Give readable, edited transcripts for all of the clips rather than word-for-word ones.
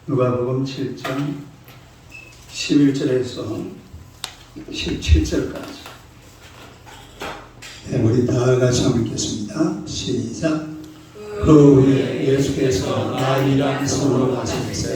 누가복음 7장 11절에서 17절까지. 네, 우리 다 같이 한번 읽겠습니다. 시작. 그 후에 예수께서 나이란 성으로 가시면서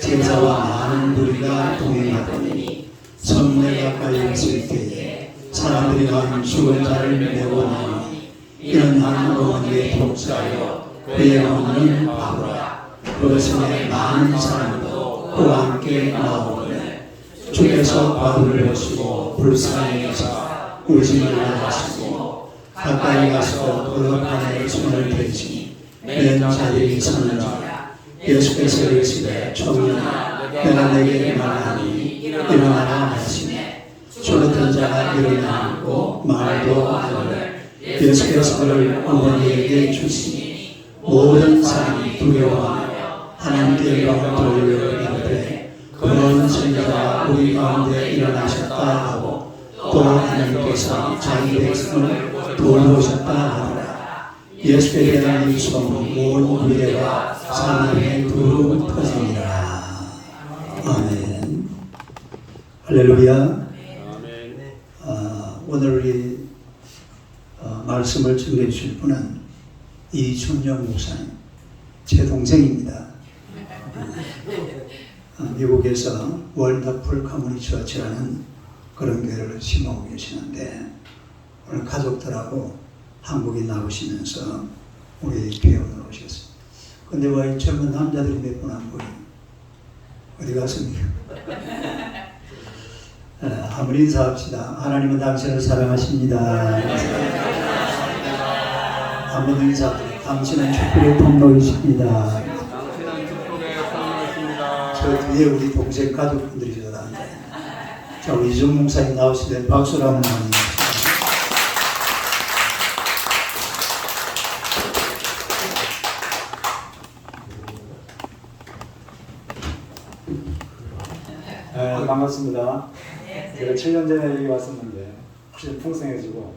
제자와 많은 무리가 동행하더니 성내 가까이 있을 때에 사람들이 많은 죽은 자를 메고 나오니 이는 한 어머니의 독자여 그의 어머니는 바보라. 그 성에 많은 사람도 그와 함께 나오거늘 주께서 바울을 보시고 불쌍히 여기사 울지 말라 하시고 가까이 가서 그 판에 손을 대시니 맨 자들이 서는지라. 예수께서 이르시되 청년아 내가 내게 말하니 일어나라 하시매 졸았던 자가 일어나고 말도 하거늘 예수께서 그를 어머니에게 주시니 모든 사람이 두려워하며 하나님께 영광을 돌려 이르되 그런 선지자가 우리 가운데 일어나셨다 하고 또 하나님께서 자기 백성을 돌보셨다 하더라. 예수에 대한 이 소문이 온 유대와 사마리아에 두루 퍼지니라. 아멘. 할렐루야. 오늘 우리 말씀을 증거해 주실 분은 이준영 목사님, 제 동생입니다. 미국에서 월더풀 커뮤니티 처치라는 그런 교회를 심어오고 계시는데 오늘 가족들하고 한국에 나오시면서 우리 교회에 오셨습니다. 근데 왜 젊은 남자들이 몇 분 안 보여요? 어디 갔습니까? 한번 인사합시다. 하나님은 당신을 사랑하십니다. 한번 인사합니다. 당신은 축복의 통로이십니다. 저 뒤에 우리 동생 가족분들이 저러는데 자, 우리 이준 목사님 나오시면 박수를 한번 합니다. 반갑습니다. 제가 7년 전에 여기 왔었는데 훨씬 풍성해지고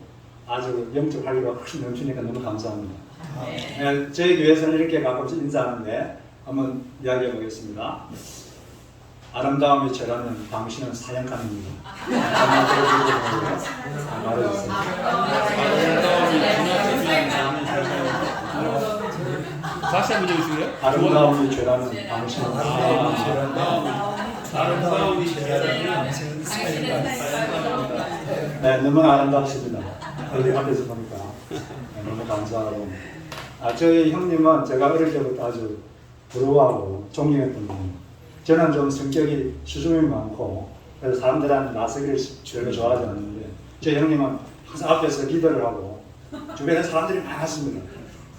아주 영적 활기가 훨씬 넘치니까 너무 감사합니다. 저희 교회에서는 이렇게 가끔씩 인사하는데 한번 이야기해 보겠습니다. 아름다움이 저라면 당신은 사냥감입니다. 말해주세요. 다시 한번 해주세요. 아름다움이 죄라면 당신은 사냥감입니다. 아름다움이 죄라면 네, 너무 아름답습니다. 여기 앞에서 보니까 너무 감사하고 저희 형님은 제가 어릴 때부터 아주 부러워하고 존경했던 분입니다. 저는 좀 성격이 수줍음이 많고 그래서 사람들한테 나서기를 별로 좋아하지 않는데 저희 형님은 항상 앞에서 기도를 하고 주변에 사람들이 많았습니다.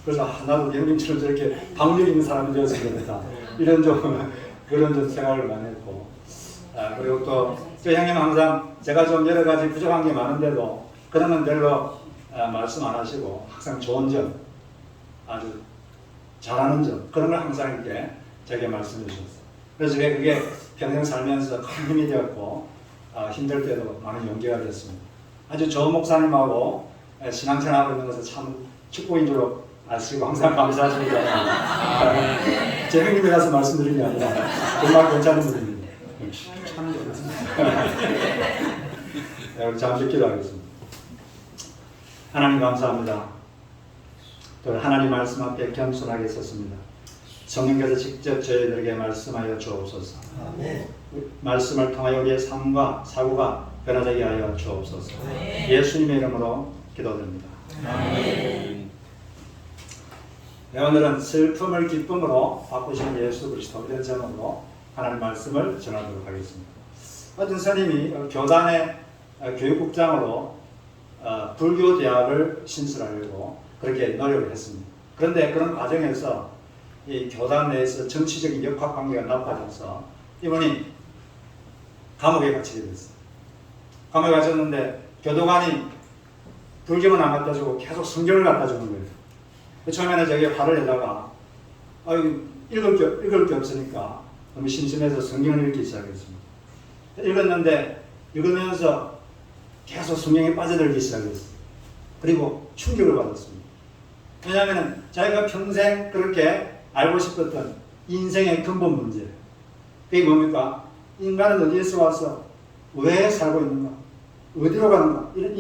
그래서 나도 형님처럼 저렇게 방력 있는 사람이 되었으면 좋겠다 이런 좀 그런 좀 생각을 많이 했고 그리고 또 저희 형님은 항상 제가 좀 여러 가지 부족한 게 많은데도 그런 건 별로 말씀 안 하시고 항상 좋은 점 아주 잘하는 점 그런 걸 항상 이렇게 제게 말씀해 주셨어요. 그래서 그게 평생 살면서 큰 힘이 되었고 힘들 때도 많은 용기가 됐습니다. 아주 좋은 목사님하고 신앙생활하고 있는 것은 참 축복인 줄로 아시고 항상 감사하십니다. 제 형님이라서 말씀드린 게 아니라 정말 괜찮은 분입니다. 참 좋습니다. 네, 우리 잠시 기도하겠습니다. 하나님 감사합니다. 또 하나님 말씀 앞에 겸손하게 섰습니다. 성령께서 직접 저희들에게 말씀하여 주옵소서. 말씀을 통하여 우리의 삶과 사고가 변화되게 하여 주옵소서. 예수님의 이름으로 기도드립니다. 아멘. 네, 오늘은 슬픔을 기쁨으로 바꾸시는 예수 그리스도 이런 제목으로 하나님 말씀을 전하도록 하겠습니다. 어떤 스님이 교단의 교육국장으로 불교 대학을 신설하려고 그렇게 노력을 했습니다. 그런데 그런 과정에서 이 교단 내에서 정치적인 역학관계가 나빠져서 이분이 감옥에 갇히게 됐어요. 감옥에 갇혔는데 교도관이 불경은 안 갖다 주고 계속 성경을 갖다 주는 거예요. 처음에는 저게 화를 내다가 읽을 게 없으니까 너무 심심해서 성경을 읽기 시작했습니다. 읽었는데 읽으면서 계속 성경에 빠져들기 시작했어요. 그리고 충격을 받았습니다. 왜냐하면 자기가 평생 그렇게 알고 싶었던 인생의 근본 문제. 그게 뭡니까? 인간은 어디에서 와서 왜 살고 있는가? 어디로 가는가? 이런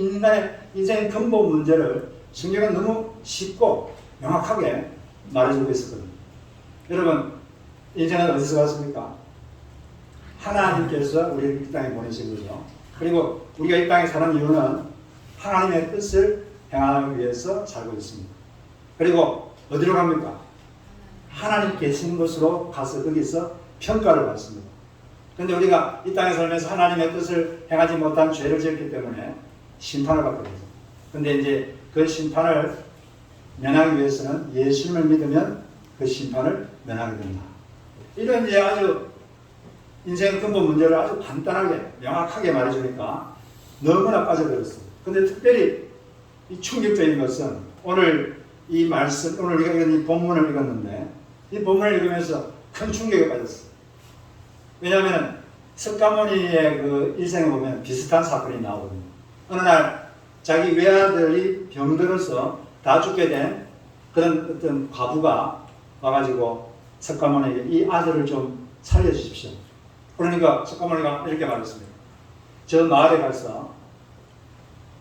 인생의 근본 문제를 성경은 너무 쉽고 명확하게 말해주고 있었거든요. 여러분, 인생은 어디서 왔습니까? 하나님께서 우리를 이 땅에 보내신 거죠. 그리고 우리가 이 땅에 사는 이유는 하나님의 뜻을 행하기 위해서 살고 있습니다. 그리고 어디로 갑니까? 하나님 계신 곳으로 가서 거기서 평가를 받습니다. 그런데 우리가 이 땅에 살면서 하나님의 뜻을 행하지 못한 죄를 지었기 때문에 심판을 받게 되죠. 그런데 이제 그 심판을 면하기 위해서는 예수님을 믿으면 그 심판을 면하게 된다. 이런 이제 아주 인생 근본 문제를 아주 간단하게 명확하게 말해주니까 너무나 빠져들었어요. 그런데 특별히 이 충격적인 것은 오늘 이 말씀, 오늘 우리가 이 본문을 읽었는데 이 본문을 읽으면서 큰 충격에 빠졌어요. 왜냐하면 석가모니의 그 일생에 보면 비슷한 사건이 나오거든요. 어느 날 자기 외아들이 병들어서 다 죽게 된 그런 어떤 과부가 와가지고 석가모니에게 이 아들을 좀 살려주십시오. 그러니까 석가모니가 이렇게 말했습니다. 저 마을에 가서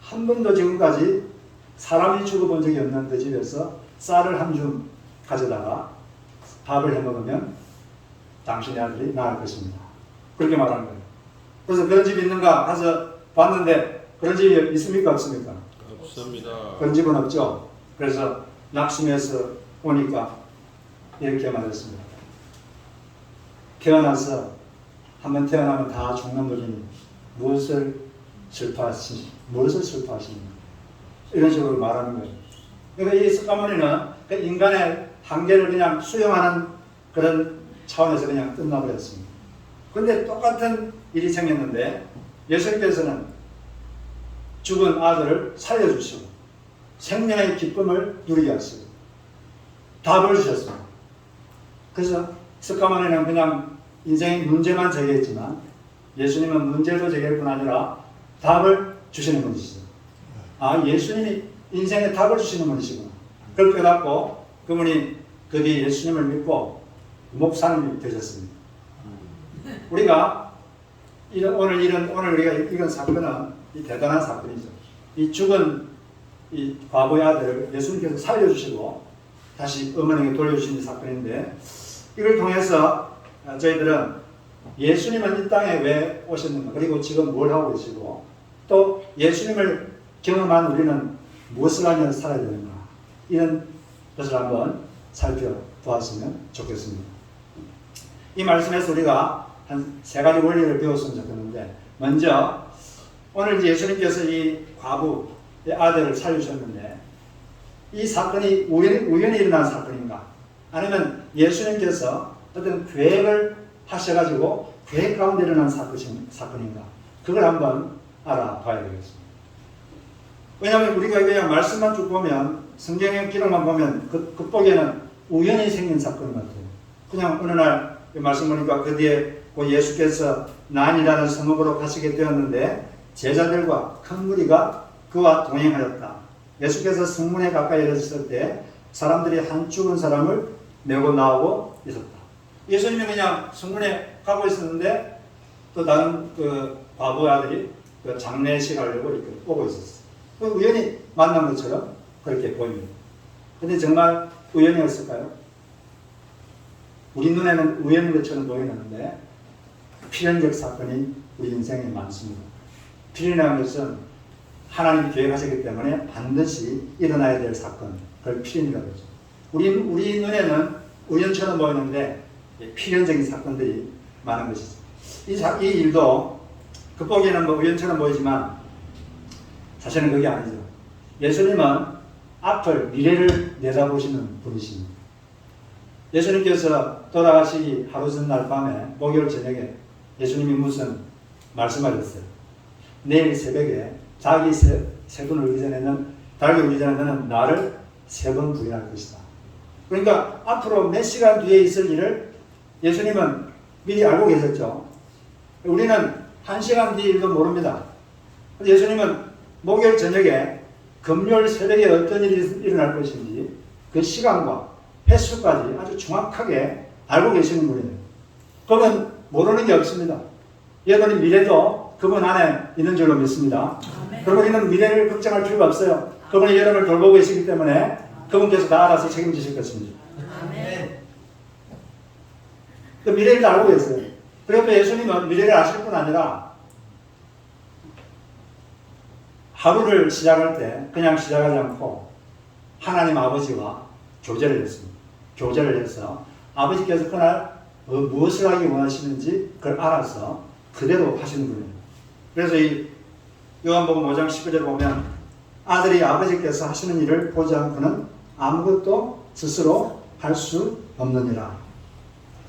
한 번도 지금까지 사람이 죽어본 적이 없는 그 집에서 쌀을 한 줌 가져다가 밥을 해 먹으면 당신의 아들이 나을 것입니다. 그렇게 말하는 거예요. 그래서 그런 집이 있는가 가서 봤는데 그런 집이 있습니까? 없습니까? 없습니다. 그런 집은 없죠. 그래서 낙심해서 오니까 이렇게 말했습니다. 한번 태어나면 다 죽는 분이니 무엇을 슬퍼하시는가? 이런 식으로 말하는 거예요. 그러니까 이 석가모니는 그 인간의 한계를 그냥 수용하는 그런 차원에서 그냥 끝나버렸습니다. 그런데 똑같은 일이 생겼는데 예수님께서는 죽은 아들을 살려주시고 생명의 기쁨을 누리게 하시고 답을 주셨습니다. 그래서 석가모니는 그냥 인생의 문제만 제기했지만 예수님은 문제도 제기할 뿐 아니라 답을 주시는 분이시죠. 아, 예수님이 인생의 답을 주시는 분이시구나. 그걸 깨닫고 그분이 그 뒤에 예수님을 믿고 목사님이 되셨습니다. 우리가 오늘 우리가 이런 사건은 이 대단한 사건이죠. 이 죽은 이 과부의 아들을 예수님께서 살려주시고 다시 어머니에게 돌려주신 사건인데 이걸 통해서 저희들은 예수님은 이 땅에 왜 오셨는가, 그리고 지금 뭘 하고 계시고 또 예수님을 경험한 우리는 무엇을 하며 살아야 되는가, 이런 것을 한번 살펴보았으면 좋겠습니다. 이 말씀에서 우리가 한 세 가지 원리를 배웠으면 좋겠는데, 먼저 오늘 예수님께서 이 과부의 아들을 살려주셨는데 이 사건이 우연히 일어난 사건인가, 아니면 예수님께서 어떤 계획을 하셔가지고 계획 가운데 일어난 사건인가, 그걸 한번 알아봐야 되겠습니다. 왜냐하면 우리가 그냥 말씀만 쭉 보면, 성경의 기록만 보면 겉보기에는 우연히 생긴 사건 같아요. 그냥 어느 날 말씀 보니까 그 뒤에 예수께서 난이라는 성읍으로 가시게 되었는데 제자들과 큰 무리가 그와 동행하였다. 예수께서 성문에 가까이 이르셨을 때 사람들이 한 죽은 사람을 메고 나오고 있었다. 예수님이 그냥 성문에 가고 있었는데 또 다른 그 과부의 아들이 그 장례식 하려고 이렇게 오고 있었어요. 우연히 만난 것처럼 그렇게 보입니다. 근데 정말 우연이었을까요? 우리 눈에는 우연인 것처럼 보이는데 필연적 사건이 우리 인생에 많습니다. 필연이라는 것은 하나님이 계획하셨기 때문에 반드시 일어나야 될 사건, 그걸 필연이라고 하죠. 우리 눈에는 우연처럼 보이는데 필연적인 사건들이 많은 것이죠. 이 일도 겉보기에는 우연처럼 보이지만 사실은 그게 아니죠. 예수님은 앞을, 미래를 내다보시는 분이십니다. 예수님께서 돌아가시기 하루 전날 밤에, 목요일 저녁에 예수님이 무슨 말씀하셨어요? 내일 새벽에 자기 세 번 울기 전에는, 달기 울기 전에는 나를 3번 부인할 것이다. 그러니까 앞으로 몇 시간 뒤에 있을 일을 예수님은 미리 알고 계셨죠. 우리는 1시간 뒤 일도 모릅니다. 예수님은 목요일 저녁에 금요일 새벽에 어떤 일이 일어날 것인지 그 시간과 횟수까지 아주 정확하게 알고 계시는 분이에요. 그러면 모르는 게 없습니다. 여러분의 미래도 그분 안에 있는 줄로 믿습니다. 그러면 우리는 미래를 걱정할 필요가 없어요. 그분이 여러분을 돌보고 계시기 때문에 그분께서 다 알아서 책임지실 것입니다. 그 미래를 다 알고 계세요. 그리고 예수님은 미래를 아실 뿐 아니라 하루를 시작할 때 그냥 시작하지 않고 하나님 아버지와 교제를 했습니다. 교제를 해서 아버지께서 그날 무엇을 하기 원하시는지 그걸 알아서 그대로 하시는 분이에요. 그래서 이 요한복음 5장 19절 보면 아들이 아버지께서 하시는 일을 보지 않고는 아무것도 스스로 할 수 없느니라.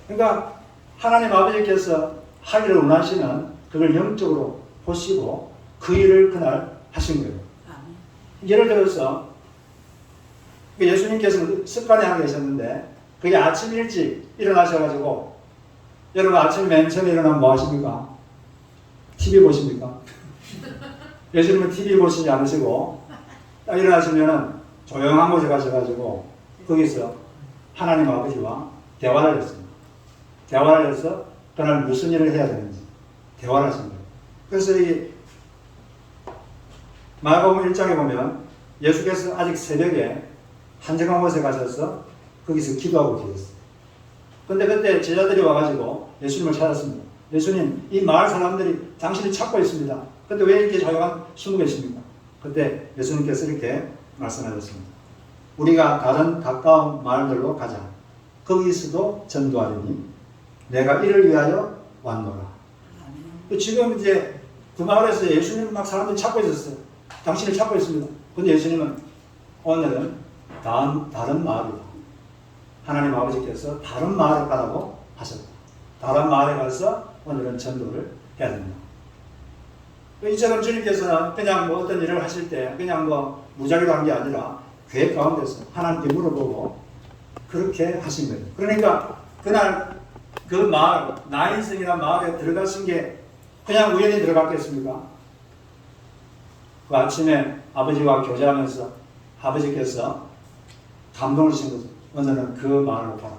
그러니까 하나님 아버지께서 하기를 원하시는 그걸 영적으로 보시고 그 일을 그날 하신 거예요. 예를 들어서 예수님께서는 습관에 하고 계셨는데 그게 아침 일찍 일어나셔가지고 여러분 아침 맨 처음에 일어나면 뭐 하십니까? TV 보십니까? 예수님은 TV 보시지 않으시고 딱 일어나시면은 조용한 곳에 가셔가지고 거기서 하나님 아버지와 대화를 했습니다. 대화를 해서 그날 무슨 일을 해야 되는지 대화를 하신 거예요. 그래서 이 마가복음 1장에 보면 예수께서 아직 새벽에 한적한 곳에 가셔서 거기서 기도하고 계셨어요. 근데 그때 제자들이 와가지고 예수님을 찾았습니다. 예수님, 이 마을 사람들이 당신을 찾고 있습니다. 근데 왜 이렇게 조용한 숨어 계십니까? 그때 예수님께서 이렇게 말씀하셨습니다. 우리가 다른 가까운 마을들로 가자. 거기서도 전도하리니 내가 이를 위하여 왔노라. 지금 이제 그 마을에서 예수님을 막 사람들이 찾고 있었어요. 당신을 찾고 있습니다. 근데 예수님은 오늘은 다른 마을이다. 하나님 아버지께서 다른 마을에 가라고 하셨다. 다른 마을에 가서 오늘은 전도를 해야 된다. 이처럼 주님께서는 그냥 뭐 어떤 일을 하실 때 그냥 뭐 무작위로 한 게 아니라 교회 가운데서 하나님께 물어보고 그렇게 하신 거예요. 그러니까 그날 그 마을, 나인성이라는 마을에 들어가신 게 그냥 우연히 들어갔겠습니까? 그 아침에 아버지와 교제하면서 아버지께서 감동을 주신 거죠. 오늘은 그 마을로 가라.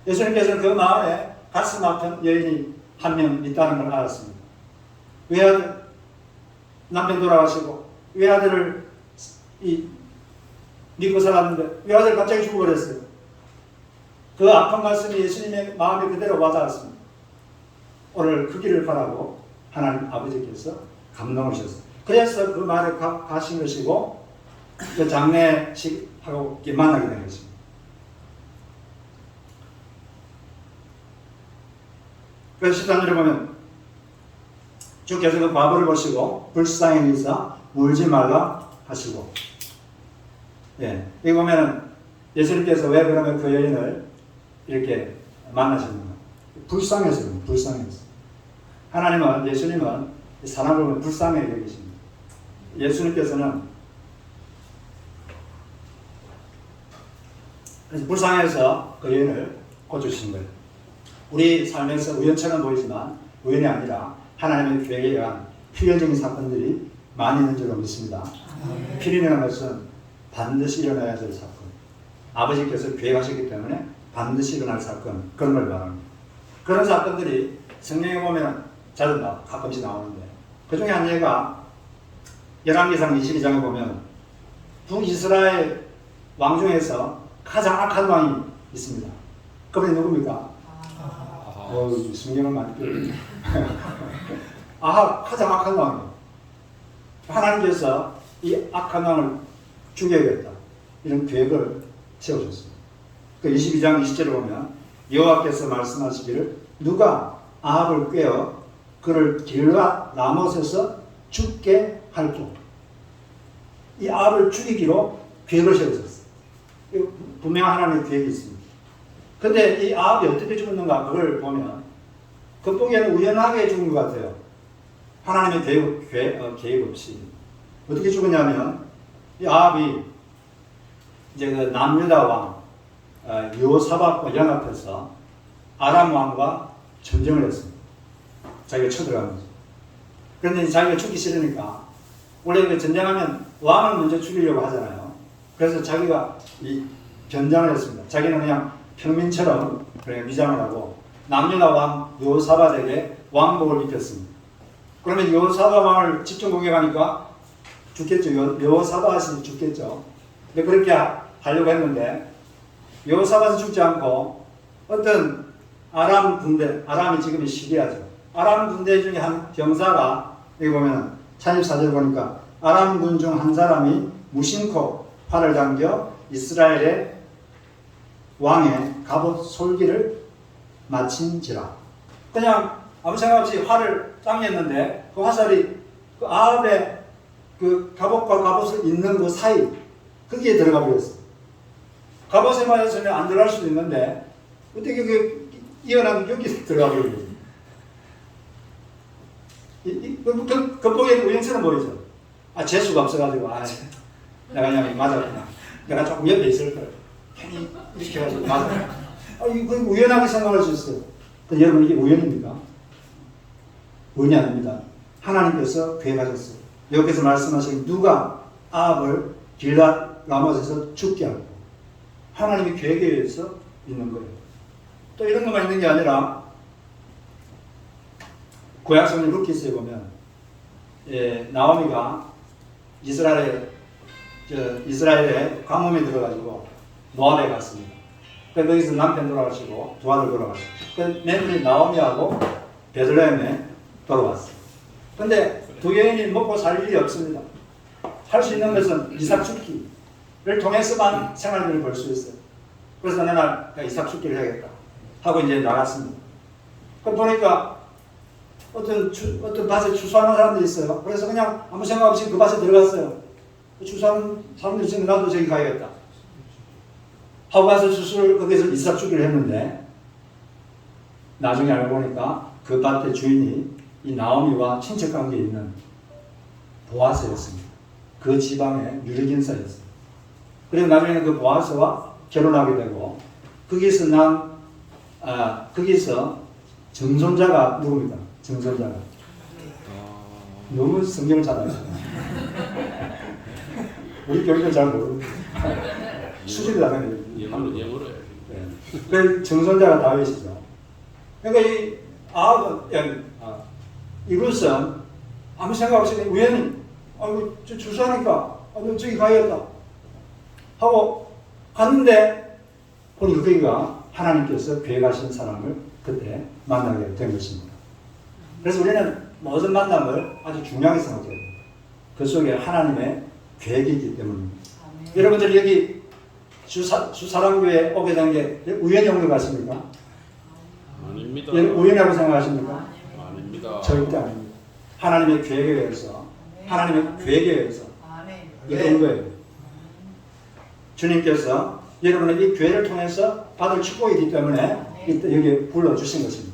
예수님께서는 그 마을에 가슴 아픈 여인이 한 명 있다는 걸 알았습니다. 외아들, 남편 돌아가시고 외아들을 믿고 살았는데 외아들 갑자기 죽어버렸어요. 그 아픈 말씀이 예수님의 마음에 그대로 와닿았습니다. 오늘 그 길을 가라고 하나님 아버지께서 감동을 주셨어요. 그래서 그 마을에 가신 것이고 그 장례식하고 만나게 된 것입니다. 그래서 13절에 보면 주께서 그 과부를 보시고 불쌍히 여기사 울지 말라 하시고, 예, 여기 보면은 예수님께서 왜 그러면 그 여인을 이렇게 만나셨는가? 불쌍해서요. 불쌍해서. 하나님은, 예수님은 사람을 보면 불쌍해 여기십니다. 예수님께서는 그래서 불쌍해서 그 여인을 고쳐주신 거예요. 우리 삶에서 우연처럼 보이지만 우연이 아니라 하나님의 계획에 의한 필연적인 사건들이 많이 있는 줄로 믿습니다. 필연이라는 것은 반드시 일어나야 될 사건. 아버지께서 계획하셨기 때문에 반드시 일어날 사건, 그런 걸 말합니다. 그런 사건들이 성경에 보면 자주 가끔씩 나오는데 그 중에 한 예가 열왕기상 22장에 보면 북이스라엘 왕 중에서 가장 악한 왕이 있습니다. 그분이 누굽니까? 성경을 많이 배우네. 가장 악한 왕이에요. 하나님께서 이 악한 왕을 죽여야겠다. 이런 계획을 세우셨습니다. 그 22장 20절에 보면 여호와께서 말씀하시기를 누가 아합을 꿰어 그를 길과 라못에서 죽게 할까? 이 아합을 죽이기로 계획을 세우셨어요. 분명한 하나님의 계획이 있습니다. 근데 이 아합이 어떻게 죽었는가 그걸 보면 겉보기에는 우연하게 죽은 것 같아요. 하나님의 계획 없이. 어떻게 죽었냐면 이 아합이 이제 그 남유다 왕 여호사밧과 연합해서 아람 왕과 전쟁을 했습니다. 자기가 쳐들어간 거죠. 그런데 자기가 죽기 싫으니까 원래 그 전쟁하면 왕을 먼저 죽이려고 하잖아요. 그래서 자기가 이 변장을 했습니다. 자기는 그냥 평민처럼 위장을 하고 남유다 왕 여호사밧에게 왕복을 입혔습니다. 그러면 여호사밧 왕을 집중 공격하니까 죽겠죠. 여호사밧이 죽겠죠. 근데 그렇게 하려고 했는데 여호사밧은 죽지 않고 어떤 아람 군대, 아람이 지금 시리아죠. 아람 군대 중에 한 병사가 여기 보면 찬입사절 보니까 아람 군 중 한 사람이 무심코 활을 당겨 이스라엘의 왕의 갑옷 솔기를 마친지라. 그냥 아무 생각 없이 활을 당겼는데 그 화살이 그 아합의 그 갑옷과 갑옷을 잇는 그 사이 거기에 들어가 버렸어. 갑옷에 맞았으면 안 들어갈 수도 있는데 어떻게 그 이어난 여기 들어가 버린 거지. 겉보기에는 우연처럼 보이죠. 재수가 없어가지고 내가 그냥 맞았구나. 내가 조금 옆에 있을 걸. 괜히 이렇게 해가지고 맞았구나. 이거 우연하게 생각할 수 있어요. 여러분 이게 우연입니까? 우연이 아닙니다. 하나님께서 계획하셨어요. 여기서 말씀하신 누가 아합을 길랏 라못에서 죽게 하고 하나님의 계획에 의해서 있는 거예요. 또 이런 것만 있는 게 아니라 구약성경 루키스에 보면 나오미가 이스라엘에 가뭄이 들어가지고 모압에 갔습니다. 그래서 거기서 남편 돌아가시고 두 아들 돌아가시고 며느리 나오미하고 베들레헴에 돌아왔어요. 근데 두 여인이 먹고 살 일이 없습니다. 할 수 있는 것은 이삭 죽기를 통해서만 생활비를 벌 수 있어요. 그래서 어느 날 이삭 죽기를 해야겠다 하고 이제 나갔습니다. 그 보니까 어떤 밭에 추수하는 사람들이 있어요. 그래서 그냥 아무 생각 없이 그 밭에 들어갔어요. 추수하는 사람들이 있으면 나도 저기 가야겠다 하고 가서 추수를 거기서 이삭 죽기를 했는데 나중에 알고 보니까 그 밭의 주인이 이 나오미와 친척 관계에 있는 보아스였습니다. 그 지방의 유력인사였어요. 그리고 나중에 그 보아스와 결혼하게 되고 거기서 증손자가 누굽니까? 증손자가 너무 성경을 잘 아시네. 우리 교육을 잘 모르고 수준이 다르네. 영어로 그 증손자가 다윗이죠. 그러니까 이 이것은 아무 생각 없이 우연히 저 주소하니까 저기 가야겠다 하고 갔는데 보니 거기가 하나님께서 계획하신 사람을 그때 만나게 된 것입니다. 그래서 우리는 모든 만남을 아주 중요하게 생각해야 돼요. 그 속에 하나님의 계획이 있기 때문입니다. 여러분들이 여기 주사랑교회에 오게 된 게 우연히 온 것 같습니까? 아닙니다. 우연이라고 생각하십니까? 아닙니다. 절대 아닙니다. 하나님의 계획에 의해서 하나님의 계획에 의해서 이렇게 온 거예요. 주님께서 여러분의 이 교회를 통해서 받을 축복이기 때문에 여기에 불러주신 것입니다.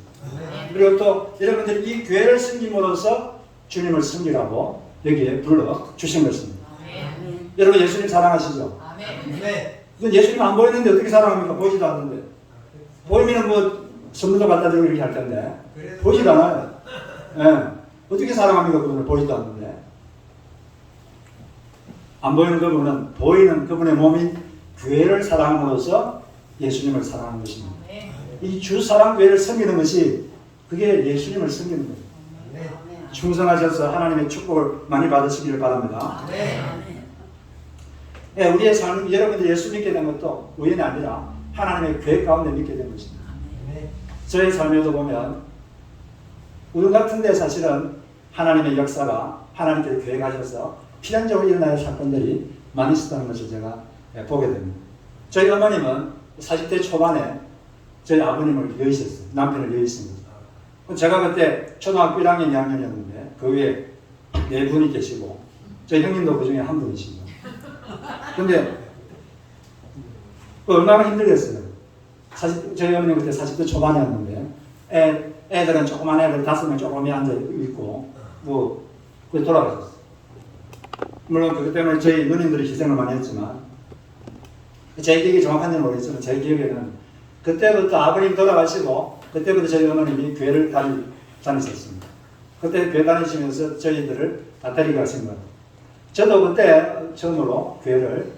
그리고 또 여러분들이 이 교회를 섬김으로써 주님을 섬기라고 여기에 불러주신 것입니다. 여러분 예수님 사랑하시죠? 그건 예수님 안 보이는데 어떻게 사랑합니까? 보이지도 않는데. 보이면 뭐 선물도 갖다 주고 이렇게 할 텐데 보이지도 않아요. 어떻게 사랑합니까? 그분을 보이지도 않는데. 안 보이는 그분은 보이는 그분의 몸인 교회를 사랑함으로써 예수님을 사랑하는 것입니다. 이 주사랑교회를 섬기는 것이 그게 예수님을 섬기는 거예요. 충성하셔서 하나님의 축복을 많이 받으시기를 바랍니다. 우리의 삶, 여러분들이 예수 믿게 된 것도 우연이 아니라 하나님의 계획 가운데 믿게 된 것입니다. 저의 삶에도 보면 우리 같은데 사실은 하나님의 역사가 하나님께서 계획하셔서 필연적으로 일어나는 사건들이 많이 있었다는 것을 제가 보게 됩니다. 저희 어머님은 40대 초반에 저희 아버님을 여의셨어요. 남편을 여의신 거죠. 제가 그때 초등학교 1학년, 2학년이었는데 그 위에 4분이 계시고 저희 형님도 그 중에 한 분이시죠. 근데 얼마나 힘들겠어요. 저희 어머님 그때 40대 초반이었는데 애들은 조그만 애들 5명 조금이 앉아있고 그게 돌아가셨어요. 물론 그것 때문에 저희 누님들이 희생을 많이 했지만 제 기억이 정확한지는 모르겠지만 제 기억에는 그때부터 아버님 돌아가시고 그때부터 저희 어머님이 교회를 다니셨습니다. 그때 교회 다니시면서 저희들을 다 데리고 가신 것 같아요. 저도 그때 처음으로 교회를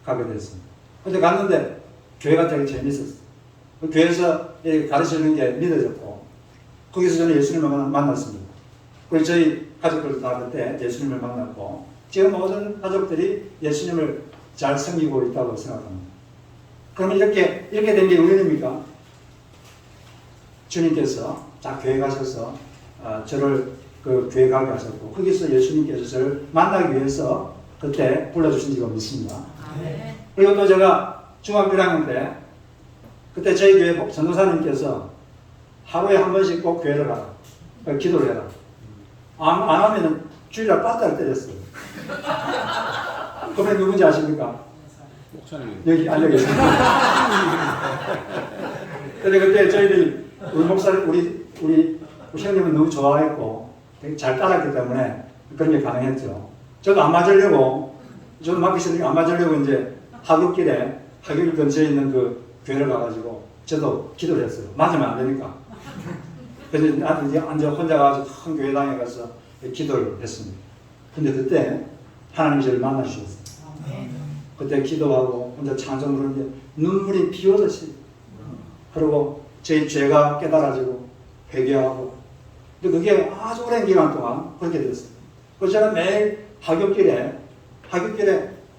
가게 됐습니다. 근데 갔는데 교회가 되게 재밌었어요. 그 교회에서 가르치는 게 믿어졌고 거기서 저는 예수님을 만났습니다. 그리고 저희 가족들도 다 그때 예수님을 만났고 지금 모든 가족들이 예수님을 잘 섬기고 있다고 생각합니다. 그러면 이렇게 된 게 우연입니까? 주님께서 다 교회 가셔서 저를 그 교회 가게 하셨고 거기서 예수님께서 저를 만나기 위해서 그때 불러주신 지가 있습니다. 그리고 또 제가 중학교 1학년 때 그때 저희 교회 전도사님께서 하루에 한 번씩 꼭 교회를 가라. 기도를 해라. 안 하면은 주일날 빠따를 때렸어요. 그분이 누군지 아십니까? 목사님. 여기 알려계십니다. 근데 그때 저희들이 우리 목사님, 우리 형님은 너무 좋아했고 되게 잘 따랐기 때문에 그런 게 가능했죠. 저도 안 맞으려고, 저도 맞기 싫으니까 안 맞으려고 이제 하굣길 근처에 있는 그 교회를 가가지고 저도 기도를 했어요. 맞으면 안 되니까. 그래서 나도 이제 혼자 가서 큰 교회당에 가서 기도를 했습니다. 근데 그때 하나님이 저를 만나주셨어요. 그때 기도하고 혼자 찬송 부르는데 눈물이 비 오듯이 그리고 제 죄가 깨달아지고 회개하고 근데 그게 아주 오랜 기간 동안 그렇게 됐어요. 그래서 저는 매일 하굣길에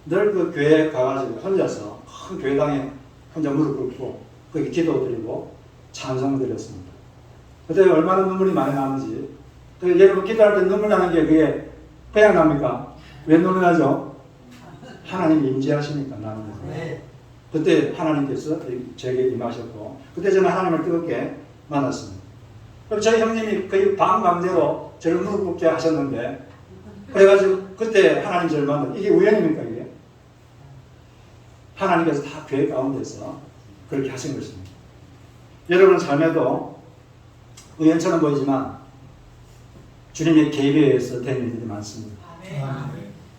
늘 그 교회에 가가지고 혼자서 큰 교회당에 혼자 무릎 꿇고 거기 기도 드리고 찬송 드렸습니다. 그때 얼마나 눈물이 많이 나는지 여러분 기도할 때 눈물 나는 게 그게 그냥 납니까? 왜 눈물 나죠? 하나님이 임재하시니까 나는 거예요. 그때 하나님께서 저에게 임하셨고 그때 저는 하나님을 뜨겁게 만났습니다. 그럼 저희 형님이 거의 반강제로 저를 무릎 꿇게 하셨는데 그래가지고 그때 하나님 저를 만났 이게 우연입니까 이게? 하나님께서 다 교회 가운데서 그렇게 하신 것입니다. 여러분 삶에도 우연처럼 보이지만 주님의 개입에 의해서 된 일들이 많습니다.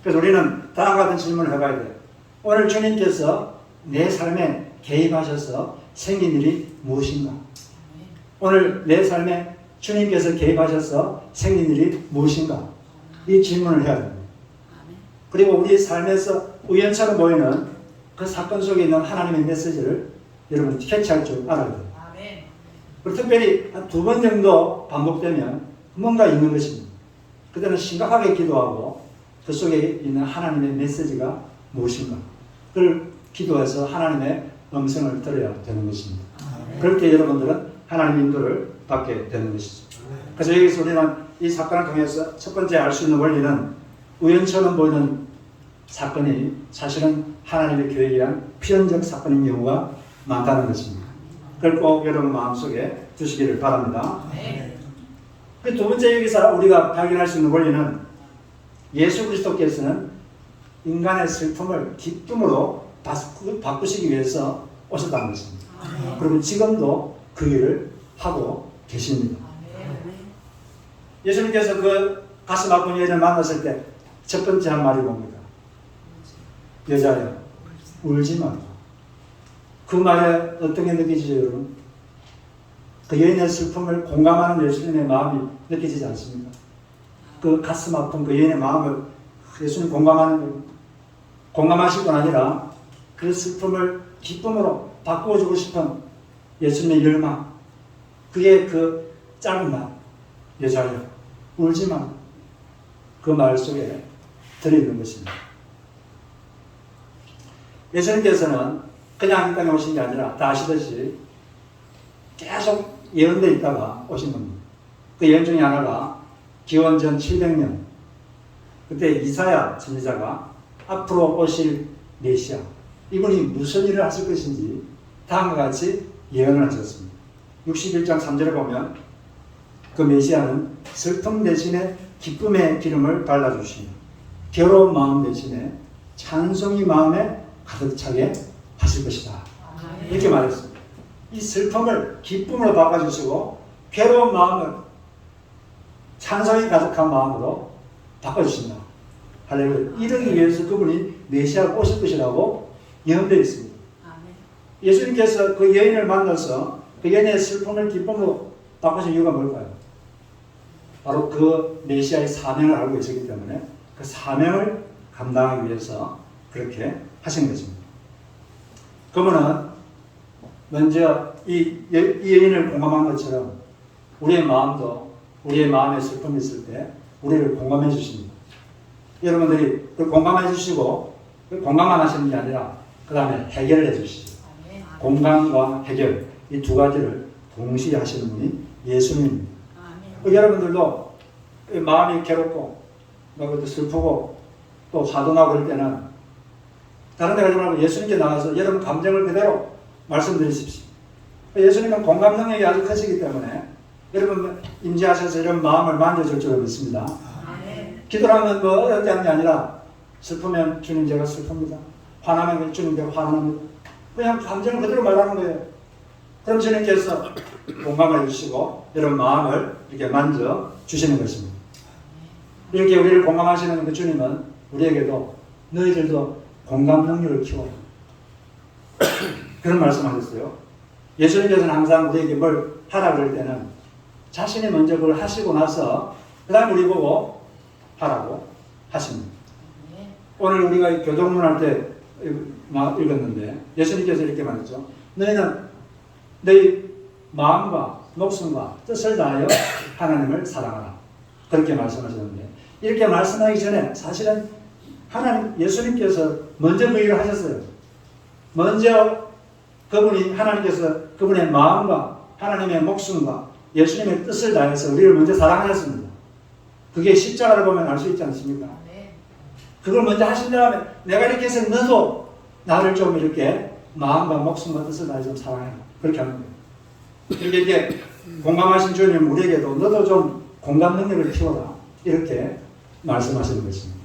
그래서 우리는 다음과 같은 질문을 해봐야 돼요. 오늘 주님께서 내 삶에 개입하셔서 생긴 일이 무엇인가? 오늘 내 삶에 주님께서 개입하셔서 생긴 일이 무엇인가? 이 질문을 해야 됩니다. 그리고 우리 삶에서 우연처럼 보이는 그 사건 속에 있는 하나님의 메시지를 여러분 캐치할 줄 알아야 돼요. 그리고 특별히 한 2번 정도 반복되면 뭔가 있는 것입니다. 그때는 심각하게 기도하고 그 속에 있는 하나님의 메시지가 무엇인가? 그걸 기도해서 하나님의 음성을 들어야 되는 것입니다. 그럴 때 여러분들은 하나님의 인도를 받게 되는 것이죠. 그래서 여기서 우리는 이 사건을 통해서 첫 번째 알 수 있는 원리는 우연처럼 보이는 사건이 사실은 하나님의 교회에 의한 필연적 사건인 경우가 많다는 것입니다. 그걸 꼭 여러분 마음속에 두시기를 바랍니다. 그 두 번째 여기서 우리가 발견할 수 있는 원리는 예수 그리스도께서는 인간의 슬픔을 기쁨으로 바꾸시기 위해서 오셨다는 것입니다. 그리고 지금도 그 일을 하고 계십니다. 예수님께서 그 가슴 아픈 여인을 만났을 때 첫 번째 한 말이 뭡니까? 여자여, 울지 마라. 그 말에 어떤 게 느껴지죠, 여러분? 그 여인의 슬픔을 공감하는 예수님의 마음이 느껴지지 않습니까? 그 가슴 아픈 그 여인의 마음을 예수님 공감하는 거예요. 공감하실 뿐 아니라 그 슬픔을 기쁨으로 바꾸어주고 싶은 예수님의 열망, 그게 그 짧은 말, 여자여, 울지 마. 그 말 속에 들어있는 것입니다. 예수님께서는 그냥 이 땅에 오신 게 아니라 다 아시듯이 계속 예언되어 있다가 오신 겁니다. 그 예언 중에 하나가 기원전 700년 그때 이사야 선지자가 앞으로 오실 메시아 이분이 무슨 일을 하실 것인지 다음과 같이 예언을 하셨습니다. 61장 3절에 보면 그 메시아는 슬픔 대신에 기쁨의 기름을 발라주시며 괴로운 마음 대신에 찬송이 마음에 가득 차게 하실 것이다. 이렇게 말했습니다. 이 슬픔을 기쁨으로 바꿔주시고 괴로운 마음을 찬송이 가득한 마음으로 바꿔주신다. 할렐루야. 이러기 위해서 그분이 메시아가 오실 것이라고 예언되어 있습니다. 예수님께서 그 여인을 만나서 그 여인의 슬픔을 기쁨으로 바꾸신 이유가 뭘까요? 바로 그 메시아의 사명을 알고 계시기 때문에 그 사명을 감당하기 위해서 그렇게 하신 것입니다. 그러면은 먼저 이 여인을 공감한 것처럼 우리의 마음도 우리의 마음에 슬픔이 있을 때 우리를 공감해 주십니다. 여러분들이 그 공감해 주시고 그 공감만 하시는 게 아니라 그 다음에 해결해 주시죠. 공감과 해결 이 두 가지를 동시에 하시는 분이 예수님입니다. 여러분들도 마음이 괴롭고 슬프고 또 화도 나고 그럴 때는 다른 데 가지 말고 예수님께 나가서 여러분 감정을 그대로 말씀드리십시오. 예수님은 공감 능력이 아주 크시기 때문에 여러분 임재하셔서 이런 마음을 만져줄 줄 믿습니다. 기도하면 뭐 어렵게 하는 게 아니라 슬프면 주님 제가 슬픕니다. 화나면 주님 제가 화납니다. 그냥 감정을 그대로 말하는 거예요. 그럼 주님께서 공감해 주시고 여러분 마음을 이렇게 만져 주시는 것입니다. 이렇게 우리를 공감하시는 그 주님은 우리에게도 너희들도 공감 능력을 키워라. 그런 말씀하셨어요. 예수님께서는 항상 우리에게 뭘 하라 그럴 때는 자신이 먼저 그걸 하시고 나서 그 다음에 우리 보고 하라고 하십니다. 오늘 우리가 교동문 할 때 읽었는데 예수님께서 이렇게 말했죠. 너희는 너희 마음과 목숨과 뜻을 다하여 하나님을 사랑하라. 그렇게 말씀하셨는데 이렇게 말씀하기 전에 사실은 하나님 예수님께서 먼저 그 일을 하셨어요. 먼저 그분이 하나님께서 그분의 마음과 하나님의 목숨과 예수님의 뜻을 다해서 우리를 먼저 사랑하셨습니다. 그게 십자가를 보면 알 수 있지 않습니까? 그걸 먼저 하신 다음에 내가 이렇게 해서 너도 나를 좀 이렇게 마음과 목숨과 뜻을 다해 좀 사랑해. 그렇게 하는 거예요. 이렇게 공감하신 주님 우리에게도 너도 좀 공감 능력을 키워라. 이렇게 말씀하시는 것입니다.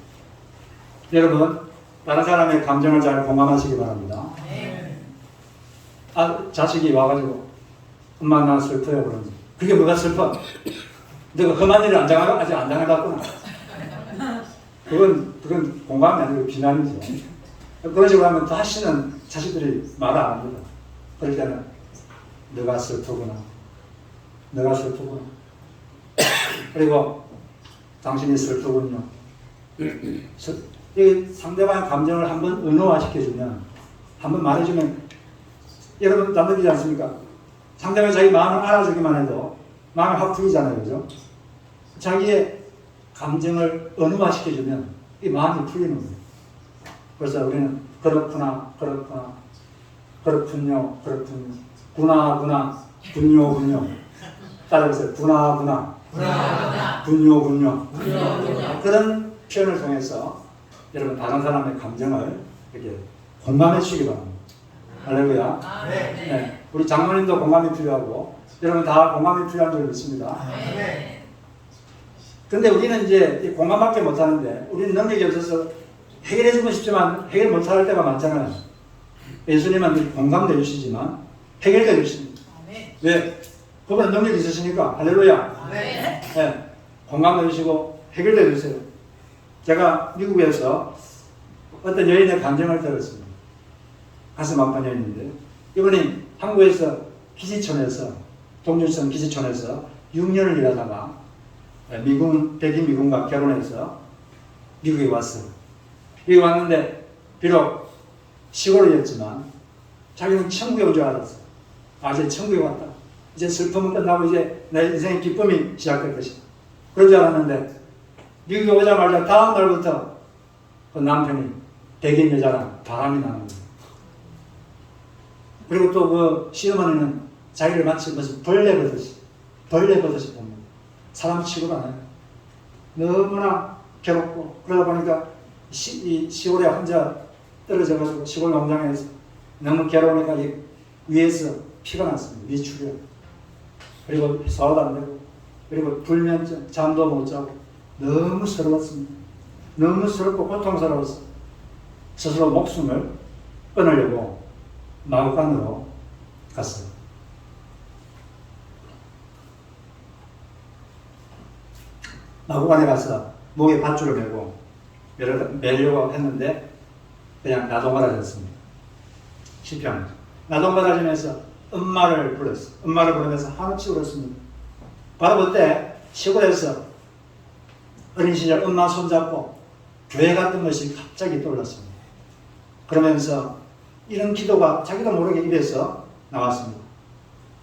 여러분 다른 사람의 감정을 잘 공감하시기 바랍니다. 자식이 와가지고 엄마 나 슬퍼요 그러지. 그게 뭐가 슬퍼? 내가 험한 일을 아직 안 당해봤구나. 그건 공감이 아니고 비난이죠. 그런 식으로 하면 다시는 자식들이 말을 안 합니다. 그럴 때는 너가 슬프구나. 너가 슬프구나. 그리고 당신이 슬프군요. 이 상대방의 감정을 한번 은호화시켜주면, 한번 말해주면, 여러분 남들이지 않습니까? 상대방이 자기 마음을 알아주기만 해도 마음이 확 풀리잖아요. 그죠? 자기의 감정을 은호화시켜주면 이 마음이 풀리는 거예요. 그래서 우리는 그렇구나, 그렇구나, 그렇군요, 그렇군요, 구나, 군요. 따라해보세요. 구나, 군요. 그런 표현을 통해서 여러분 다른 사람의 감정을 이렇게 공감해 주시기 바랍니다. 할렐루야. 네. 우리 장로님도 공감이 필요하고 여러분 다 공감이 필요한 줄 믿습니다. 근데 우리는 이제 공감밖에 못하는데 우리는 능력이 없어서 해결해주고 싶지만 해결 못할 때가 많잖아요. 예수님은 공감도 해주시지만 해결도 해주십니다. 왜? 그분은 능력이 있으시니까. 할렐루야. 네. 공감도 해주시고 해결도 해주세요. 제가 미국에서 어떤 여인의 감정을 들었습니다. 가슴 아픈 여인인데 이분이 한국에서 기지촌에서 동준성 기지촌에서 6년을 일하다가 백인 미군과 결혼해서 미국에 왔어요. 여기 왔는데 비록 시골이었지만 자기는 천국에 온 줄 알았어요. 이제 천국에 왔다. 이제 슬픔은 끝나고 이제 내 인생의 기쁨이 시작될 것이다. 그런 줄 알았는데 미국에 오자마자 다음 날부터 그 남편이 백인 여자랑 바람이 나는 거예요. 그리고 또 그 시어머니는 자기를 마치 무슨 벌레 보듯이 봅니다. 사람 취급 안 해요. 너무나 괴롭고 그러다 보니까 이 시골에 혼자 떨어져가지고 시골 농장에서 너무 괴로우니까 위에서 피가 났습니다. 위출혈. 그리고 소화도 안 되고 그리고 불면증, 잠도 못 자고 너무 서러웠습니다. 너무 서럽고 고통스러웠어요. 스스로 목숨을 끊으려고 마구간으로 갔어요. 마구간에 가서 목에 밧줄을 메고 매려고 했는데 그냥 나동갈아졌습니다. 실패합니다. 나동갈아지면서 엄마를 불렀어요. 엄마를 부르면서 한없이 울었습니다. 바로 그때 시골에서 어린 시절 엄마 손잡고 교회 갔던 것이 갑자기 떠올랐습니다. 그러면서 이런 기도가 자기도 모르게 입에서 나왔습니다.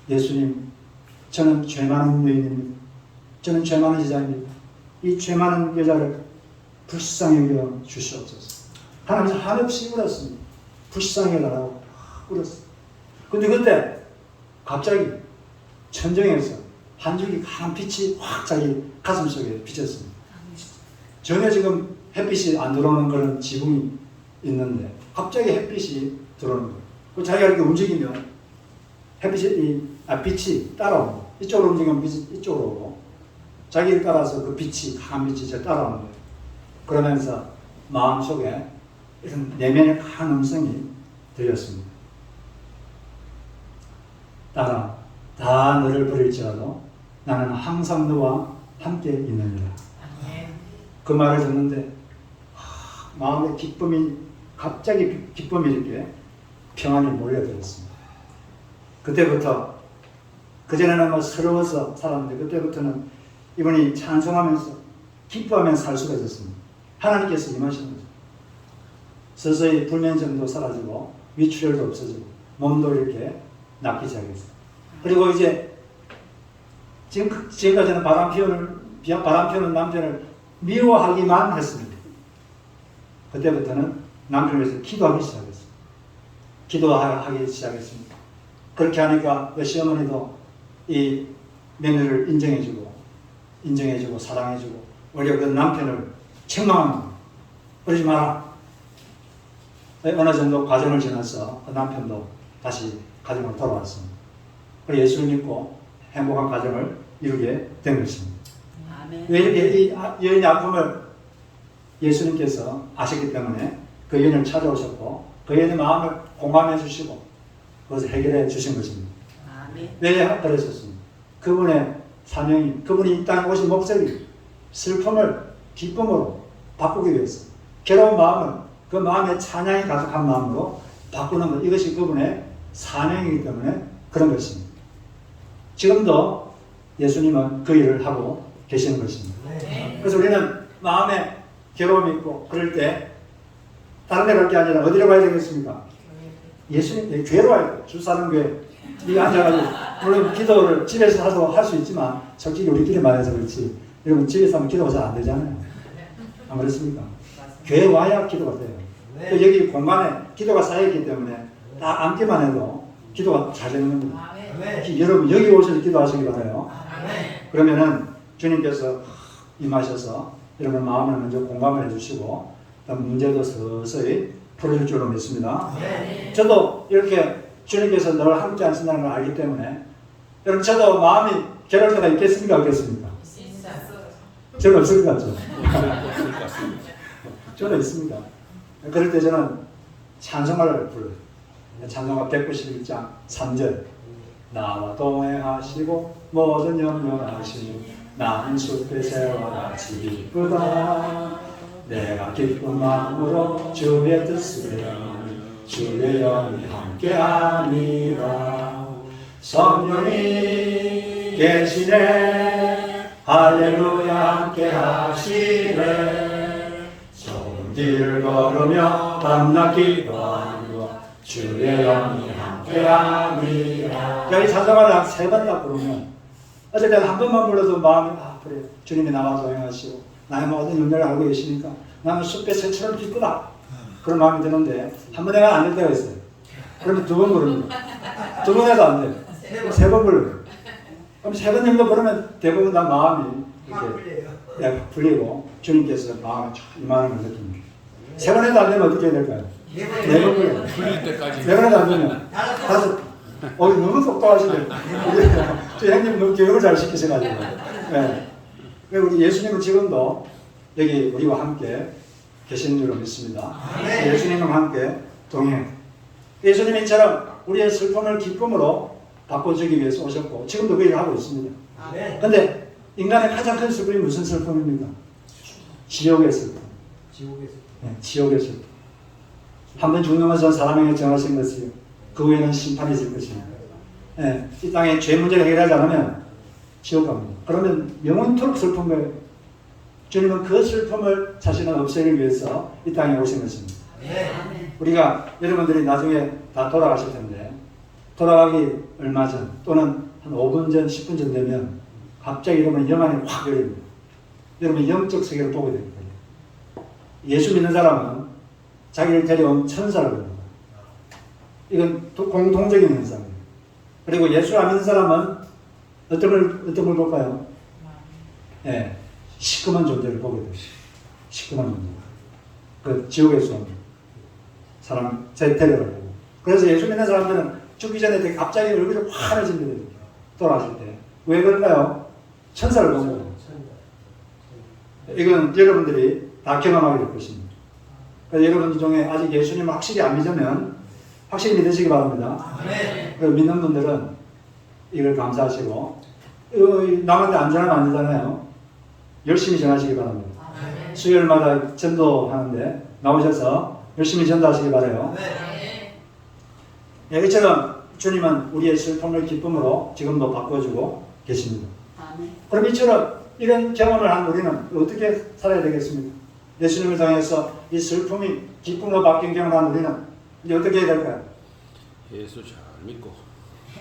예수님, 저는 죄 많은 여인입니다. 저는 죄 많은 여자입니다. 이 죄 많은 여자를 불쌍히 여겨 주시옵소서. 하나님 한없이 울었습니다. 불쌍히 여달라고 울었어요. 근데 그때 갑자기 천정에서 한 줄기 강한 빛이 확 자기 가슴 속에 비쳤습니다. 전혀 지금 햇빛이 안 들어오는 그런 지붕이 있는데 갑자기 햇빛이 들어오는 거예요. 그 자기가 이렇게 움직이면 빛이 따라오는 거예요. 이쪽으로 움직이면 빛이 이쪽으로 오고 자기를 따라서 그 빛이 강한 빛이 저 따라오는 거예요. 그러면서 마음속에 이런 내면의 강한 음성이 들렸습니다. 딸아, 다 너를 버릴지라도 나는 항상 너와 함께 있느니라. 그 말을 듣는데 마음의 기쁨이 갑자기 기쁨이 이렇게 평안이 몰려들었습니다. 그때부터 그전에는 뭐 서러워서 살았는데 그때부터는 이분이 찬송하면서 기뻐하면서 살 수가 있었습니다. 하나님께서 임하시는 거죠. 서서히 불면증도 사라지고 위출혈도 없어지고 몸도 이렇게 낫기 시작했어요. 그리고 이제 지금까지는 바람 피우는 남편을 미워하기만 했습니다. 그때부터는 남편을 위해서 기도하기 시작했어요. 기도하기 시작했습니다. 그렇게 하니까 그 시어머니도 이 며느리를 인정해주고 사랑해주고 오히려 그 남편을 책망하는 거예요. 그러지 마라. 어느 정도 과정을 지나서 그 남편도 다시 가정으로 돌아왔습니다. 그리고 예수를 믿고 행복한 가정을 이루게 된 것입니다. 아멘. 왜 이렇게 이 여인의 아픔을 예수님께서 아셨기 때문에 그 여인을 찾아오셨고 그 여인의 마음을 공감해 주시고 그것을 해결해 주신 것입니다. 아멘. 왜 그러셨습니까? 그분의 사명이, 그분이 이 땅에 오신 목적이 슬픔을 기쁨으로 바꾸기 위해서 괴로운 마음을 그 마음에 찬양이 가득한 마음으로 바꾸는 것, 이것이 그분의 사명이기 때문에 그런 것입니다. 지금도 예수님은 그 일을 하고 계시는 것입니다. 그래서 우리는 마음에 괴로움이 있고 그럴 때 다른 데 갈 게 아니라 어디로 가야 되겠습니까? 예수님 교회로 와야 돼요. 주사는교회. 여기 앉아가지고 물론 기도를 집에서 하도 할 수 있지만 솔직히 우리끼리만 해서 그렇지 여러분 집에서 하면 기도가 잘 안 되잖아요. 안 그렇습니까? 교회 와야 기도가 돼요. 여기 공간에 기도가 쌓여있기 때문에 딱 앉기만 해도 기도가 잘 되는 겁니다. 여러분 여기 오셔서 기도하시기 바라요. 그러면은 주님께서 임하셔서 여러분 마음을 먼저 공감을 해주시고 문제도 서서히 풀어줄 줄로 믿습니다. 저도 이렇게 주님께서 늘 함께 하신다는 걸 알기 때문에 여러분 저도 마음이 괴로울 때가 있겠습니까? 없겠습니까? 저는 없을 것 같죠? 저는 있습니다. 그럴 때 저는 찬송가를 불러요. 찬송가 191장 3절 나와 동행하시고 모든 염려하시니 나는 숲의 새와 같이 기쁘다. 내가 기쁜 마음으로 주의 뜻을 행하니 주의 영이 함께하니라. 성령이 계시네 할렐루야 함께하시네. 좋은 길을 걸으며 밤낮 기도하고 주의 영이 함께하니라. 여기 찬송가를 한 3번 딱 부르면 어쩔 때는 한 번만 불러도 마음이 그래 주님이 나와 동행하시고 나의 모든 염려를 알고 계시니까 나는 숲의 새처럼 기쁘다 그런 마음이 드는데 한 번에 안 될 때가 있어요. 그러면 2번 부릅니다. 2번 해도 안 돼요. 3번 불러요. 그럼 3번 정도 부르면 대부분 다 마음이 이렇게 풀리고 주님께서 마음에 쫙 임하는 걸 느낍니다. 3번 해도 안 되면 어떻게 해야 될까요? 4번 불러요. 풀릴 때까지. 4번 해도 안 되면 5번. 너무 똑똑하시네. 저희 형님 너무 교육을 잘 시키셔가지고. 네. 우리 예수님은 지금도 여기 우리와 함께 계시는 줄로 믿습니다. 예수님과 함께 동행. 예수님이 이처럼 우리의 슬픔을 기쁨으로 바꿔주기 위해서 오셨고 지금도 그 일을 하고 있습니다. 그런데 인간의 가장 큰 슬픔이 무슨 슬픔입니까? 지옥의 슬픔. 네, 지옥의 슬픔. 한 번 죽는 것은 사람에게 정하신 것이요. 그 후에는 심판이 있을 것입니다. 네, 이 땅에 죄 문제를 해결하지 않으면 지옥 갑니다. 그러면 영원토록 슬픈 거예요. 주님은 그 슬픔을 자신은 없애기 위해서 이 땅에 오신 것입니다. 우리가 여러분들이 나중에 다 돌아가실 텐데 돌아가기 얼마 전 또는 한 5분 전, 10분 전 되면 갑자기 여러분 영안이 확 열립니다. 여러분 영적 세계를 보게 됩니다. 예수 믿는 사람은 자기를 데려온 천사를 봅니다. 이건 공통적인 현상이에요. 그리고 예수 안 믿는 사람은 어떤 걸 볼까요? 예, 시커먼 존재를 보게 돼요. 시커먼 존재. 그 지옥에서 온 사람, 제 데려를 보고. 그래서 예수 믿는 사람들은 죽기 전에 되게 갑자기 얼굴이 환해집니다. 돌아가실 때. 왜 그럴까요? 천사를 보는 거예요. 이건 여러분들이 다 경험하게 될 것입니다. 그래서 여러분 중에 아직 예수님을 확실히 안 믿으면 확실히 믿으시기 바랍니다. 그 믿는 분들은 이걸 감사하시고, 남한테 안전하면 안 되잖아요. 열심히 전하시기 바랍니다. 수요일마다 전도하는데 나오셔서 열심히 전도하시기 바라요. 네, 이처럼 주님은 우리의 슬픔을 기쁨으로 지금도 바꿔주고 계십니다. 그럼 이처럼 이런 경험을 한 우리는 어떻게 살아야 되겠습니까? 예수님을 통해서 이 슬픔이 기쁨으로 바뀐 경험을 한 우리는 이제 어떻게 해야 될까요? 예수 잘 믿고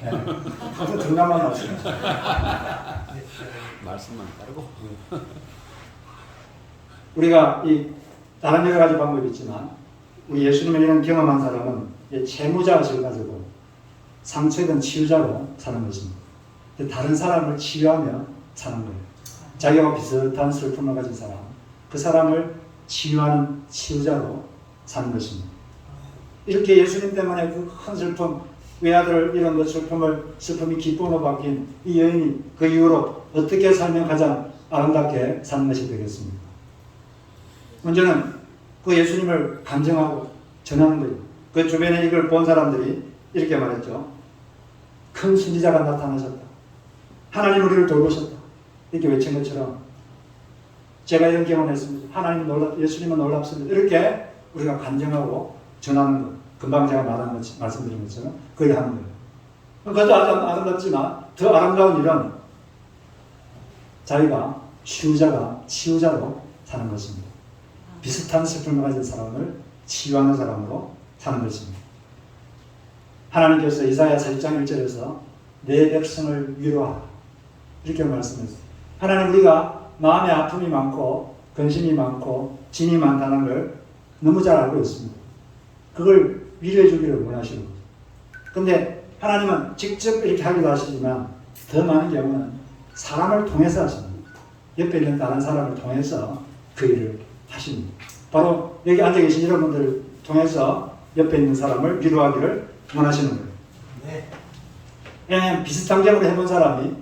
네. 아주 정답만 말씀. 말씀만 따르고 우리가 이 다른 여러 가지 방법이 있지만 우리 예수님을 이런 경험한 사람은 채무자의식을 가지고 상처된 치유자로 사는 것입니다. 다른 사람을 치유하며 사는 거예요. 자기와 비슷한 슬픔을 가진 사람, 그 사람을 치유하는 치유자로 사는 것입니다. 이렇게 예수님 때문에 그 큰 슬픔, 외아들 이런 그 슬픔이 기쁨으로 바뀐 이 여인이 그 이후로 어떻게 살면 가장 아름답게 사는 것이 되겠습니까? 먼저는 그 예수님을 간증하고 전하는 거예요. 그 주변에 이걸 본 사람들이 이렇게 말했죠. 큰 선지자가 나타나셨다. 하나님 우리를 돌보셨다. 이렇게 외친 것처럼 제가 이런 경험을 했습니다. 예수님은 놀랍습니다. 이렇게 우리가 간증하고 전하는 것. 금방 제가 말씀드린 것처럼 그걸 하는 거예요. 그것도 아주 아름답지만 더 아름다운 일은 자기가 치유자로 사는 것입니다. 비슷한 슬픔을 가진 사람을 치유하는 사람으로 사는 것입니다. 하나님께서 이사야 40장 1절에서 내 백성을 위로하라 이렇게 말씀했어요. 하나님 우리가 마음에 아픔이 많고 근심이 많고 짐이 많다는 걸 너무 잘 알고 있습니다. 그걸 위로해 주기를 원하시는 거죠. 그런데 하나님은 직접 이렇게 하기도 하시지만 더 많은 경우는 사람을 통해서 하십니다. 옆에 있는 다른 사람을 통해서 그 일을 하십니다. 바로 여기 앉아 계신 여러분들을 통해서 옆에 있는 사람을 위로하기를 원하시는 거예요. 네. 왜냐하면 비슷한 경험을 해본 사람이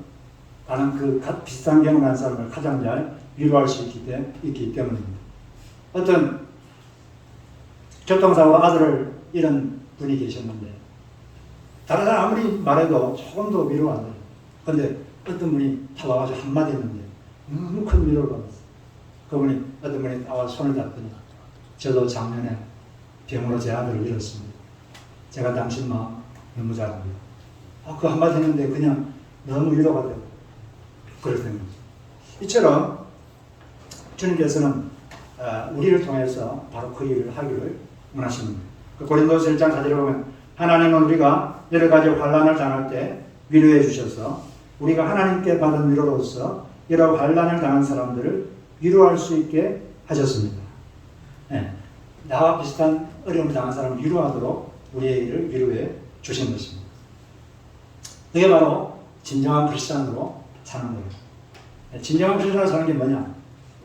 나는 그 비슷한 경험을 한 사람을 가장 잘 위로할 수 있기 때문입니다. 어떤 교통사고로 아들을 잃은 분이 계셨는데 다른 사람 아무리 말해도 조금도 위로가 안 돼요. 그런데 어떤 분이 다 와가지고 한마디 했는데 너무 큰 위로를 받았어요. 그분이 어떤 분이 나와서 손을 잡더니 저도 작년에 병으로 제 아들을 잃었습니다. 제가 당신 마음 너무 잘 압니다. 그 한마디 했는데 그냥 너무 위로가 되고 그랬던 거죠. 이처럼 주님께서는 우리를 통해서 바로 그 일을 하기를 원하시는 거예요. 고린도서 1장 4절에 보면 하나님은 우리가 여러 가지 환난을 당할 때 위로해 주셔서 우리가 하나님께 받은 위로로서 여러 환난을 당한 사람들을 위로할 수 있게 하셨습니다. 네. 나와 비슷한 어려움을 당한 사람을 위로하도록 우리의 일을 위로해 주신 것입니다. 그게 바로 진정한 크리스찬으로 사는 거예요. 네. 진정한 크리스찬으로 사는 게 뭐냐?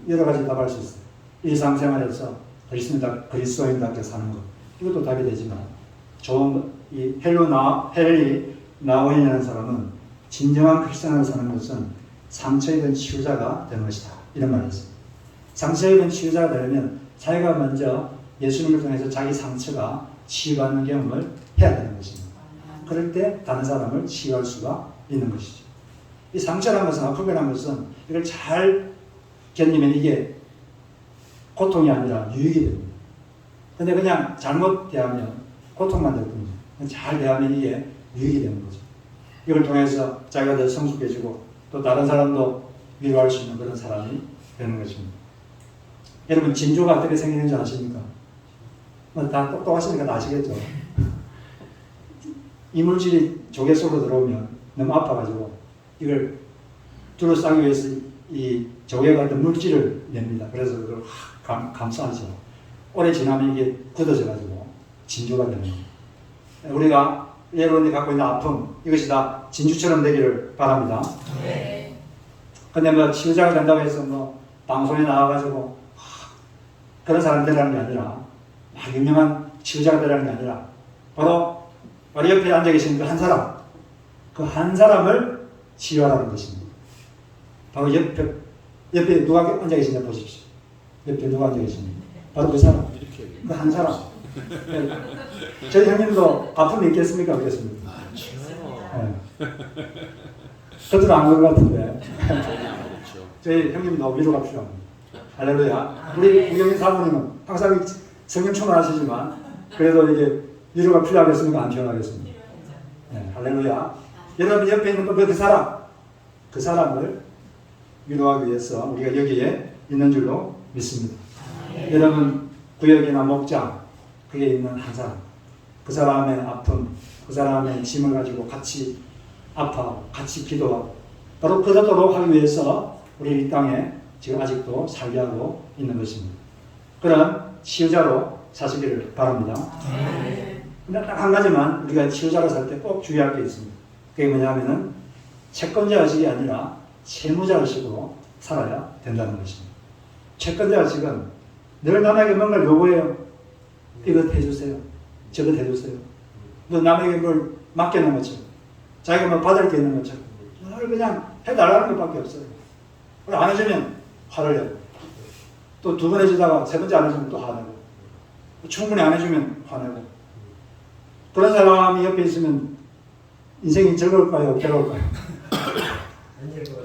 여러 가지 답할 수 있어요. 일상생활에서 그리스도인답게 사는 것. 이것도 답이 되지만 좋은 이 헨리 나우엔이라는 사람은 진정한 크리스찬으로 사는 것은 상처 입은 치유자가 되는 것이다. 이런 말을 했습니다. 상처 입은 치유자가 되려면 자기가 먼저 예수님을 통해서 자기 상처가 치유받는 경험을 해야 되는 것입니다. 그럴 때 다른 사람을 치유할 수가 있는 것이죠. 이 상처라는 것은 아픔이라는 것은 이걸 잘 견디면 이게 고통이 아니라 유익이 됩니다. 근데 그냥 잘못 대하면 고통만 될 뿐이죠. 잘 대하면 이게 유익이 되는 거죠. 이걸 통해서 자기가 더 성숙해지고 또 다른 사람도 위로할 수 있는 그런 사람이 되는 것입니다. 여러분 진조가 어떻게 생기는지 아십니까? 다 똑똑하시니까 다 아시겠죠. 이물질이 조개 속으로 들어오면 너무 아파가지고 이걸 둘러싸기 위해서 이 조개가 어떤 물질을 냅니다. 그래서 그걸 감싸죠. 오래 지나면 이게 굳어져가지고 진주가 되는 거예요. 우리가 여러분이 갖고 있는 아픔, 이것이 다 진주처럼 되기를 바랍니다. 근데 뭐 치유자가 된다고 해서 뭐 방송에 나와가지고 그런 사람 되라는 게 아니라, 막 유명한 치유자가 되라는 게 아니라, 바로 옆에 앉아 계신 그 한 사람, 그 한 사람을 치유하라는 것입니다. 바로 옆에 누가 앉아 계신지 보십시오. 옆에 누가 앉아 계신지. 바로 그 사람. 그 한 사람. 저희 형님도 아픔이 있겠습니까? 그렇습니까? 네. 저도 안 그런 것 같은데. 저희 형님도 위로가 필요합니다. 할렐루야. 우리 우경인 사모님은 항상 성경 충만하시지만 그래도 이게 위로가 필요하겠습니까? 안 필요하겠습니까? 네, 할렐루야. 여러분 옆에 있는 그 사람을 위로하기 위해서 우리가 여기에 있는 줄로 믿습니다. 여러분 구역이나 목장 그게 있는 한 사람, 그 사람의 아픔, 그 사람의 짐을 가지고 같이 아파하고 같이 기도하고 바로 그러도록 하기 위해서 우리 이 땅에 지금 아직도 살게 하고 있는 것입니다. 그런 치유자로 사시기를 바랍니다. 근데 딱 한 가지만 우리가 치유자로 살 때 꼭 주의할 게 있습니다. 그게 뭐냐면은 채권자 의식이 아니라 채무자 의식으로 살아야 된다는 것입니다. 채권자 의식은 늘 남에게 뭔가를 요구해요. 이것 해주세요. 저것 해주세요. 뭐 남에게 뭘 맡겨놓은 것처럼, 자기가 뭐 받을 게 있는 것처럼 늘 그냥 해달라는 것밖에 없어요. 안 해주면 화를 내고, 또 두 번 해주다가 세 번째 안 해주면 또 화내고, 충분히 안 해주면 화내고. 그런 사람이 옆에 있으면 인생이 즐거울까요? 괴로울까요?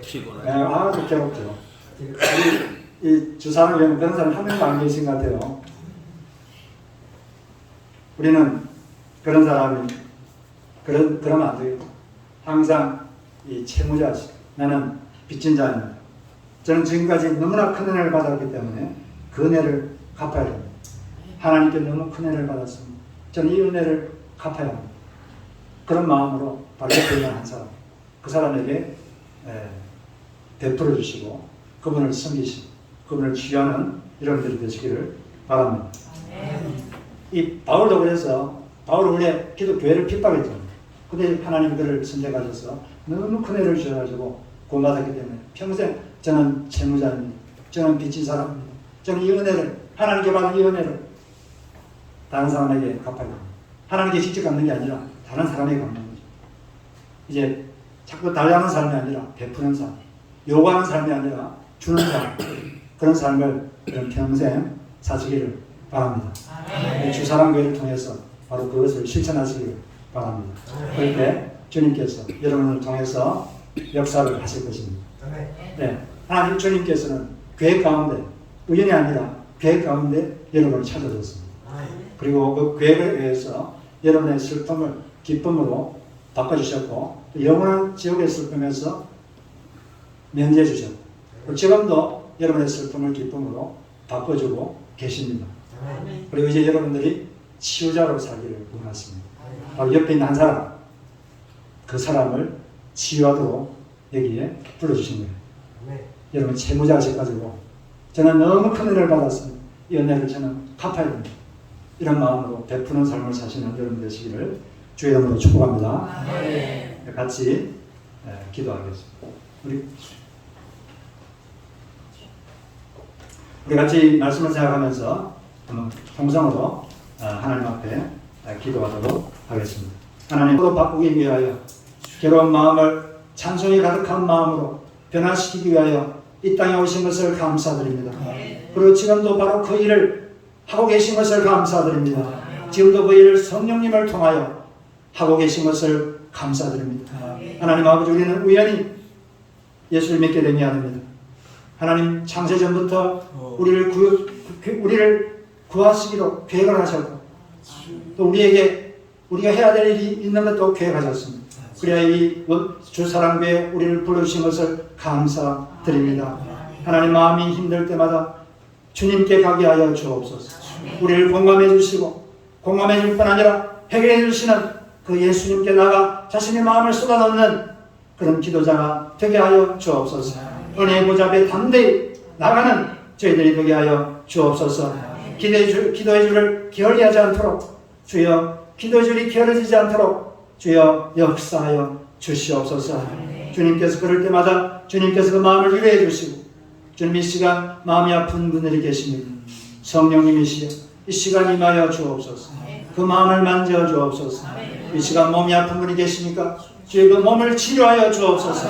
피곤하죠. 네, 아주 괴롭죠. 이 주사람에는 그런 사람이 한 명도 안 계신 것 같아요. 우리는 그런 사람이 그러면 안 돼요. 항상 이 채무자식, 나는 빚진 자입니다. 저는 지금까지 너무나 큰 은혜를 받았기 때문에 그 은혜를 갚아야 됩니다. 하나님께 너무 큰 은혜를 받았습니다. 저는 이 은혜를 갚아야 합니다. 그런 마음으로 바로 옆에 있는 한 사람, 그 사람에게 베풀어 주시고 그분을 섬기시고 그분을 취하는 여러분들이 되시기를 바랍니다. 이 바울도 그래서 바울은 원래 기독교회를 핍박했죠. 근데 하나님이 그를 선택하셔서 너무 큰 은혜를 주셔가지고 구원받았기 때문에 평생 저는 채무자입니다. 저는 빚진 사람입니다. 저는 이 은혜를, 하나님께 받은 이 은혜를 다른 사람에게 갚아야 됩니다. 하나님께 직접 갚는 게 아니라 다른 사람에게 갚는 거죠. 이제 자꾸 달라는 삶이 아니라 베푸는 삶, 요구하는 삶이 아니라 주는 삶, 그런 삶을 평생 사시기를 바랍니다. 주사랑교회를 통해서 바로 그것을 실천하시기를 바랍니다. 그럴 때 주님께서 여러분을 통해서 역사를 하실 것입니다. 네, 하나님 주님께서는 교회 가운데, 우연이 아니라 교회 가운데 여러분을 찾아줬습니다. 그리고 그 계획에 의해서 여러분의 슬픔을 기쁨으로 바꿔주셨고, 영원한 지옥의 슬픔에서 면제해 주셨고, 지금도 여러분의 슬픔을 기쁨으로 바꿔주고 계십니다. 그리고 이제 여러분들이 치유자로 살기를 원하십니다. 바로 옆에 있는 한 사람, 그 사람을 치유하도록 여기에 불러주신 거예요. 여러분 채무자식 가지고 저는 너무 큰 은혜를 받았습니다. 이 은혜를 저는 갚아야 됩니다. 이런 마음으로 베푸는 삶을 사시는 여러분 되시기를 주의 이름으로 축복합니다. 같이 기도하겠습니다. 우리 같이 말씀을 생각하면서 통성으로 하나님 앞에 기도하도록 하겠습니다. 하나님, 또 바꾸기 위하여 괴로운 마음을 찬송이 가득한 마음으로 변화시키기 위하여 이 땅에 오신 것을 감사드립니다. 그리고 지금도 바로 그 일을 하고 계신 것을 감사드립니다. 지금도 그 일을 성령님을 통하여 하고 계신 것을 감사드립니다. 하나님 아버지, 우리는 우연히 예수를 믿게 됨이 아닙니다. 하나님 창세전부터 우리를 구하시기로 계획을 하셨고, 또 우리가 해야 될 일이 있는 것도 계획하셨습니다. 그래야 이 주사랑교회 우리를 불러주신 것을 감사드립니다. 하나님, 마음이 힘들 때마다 주님께 가게 하여 주옵소서. 우리를 공감해 주시고, 공감해 줄 뿐 아니라 해결해 주시는 그 예수님께 나가 자신의 마음을 쏟아놓는 그런 기도자가 되게 하여 주옵소서. 은혜의 보좌에 담대히 나가는 저희들이 되게 하여 주옵소서. 기도의 줄을 게을리하지 않도록 주여, 기도의 줄이 게을러지지 않도록 주여 역사하여 주시옵소서. 주님께서 그럴 때마다 주님께서 그 마음을 위로해 주시고, 주님 이 시간 마음이 아픈 분들이 계십니다. 성령님이시여 이 시간 임하여 주옵소서. 그 마음을 만져 주옵소서. 이 시간 몸이 아픈 분이 계십니까? 주의 그 몸을 치료하여 주옵소서.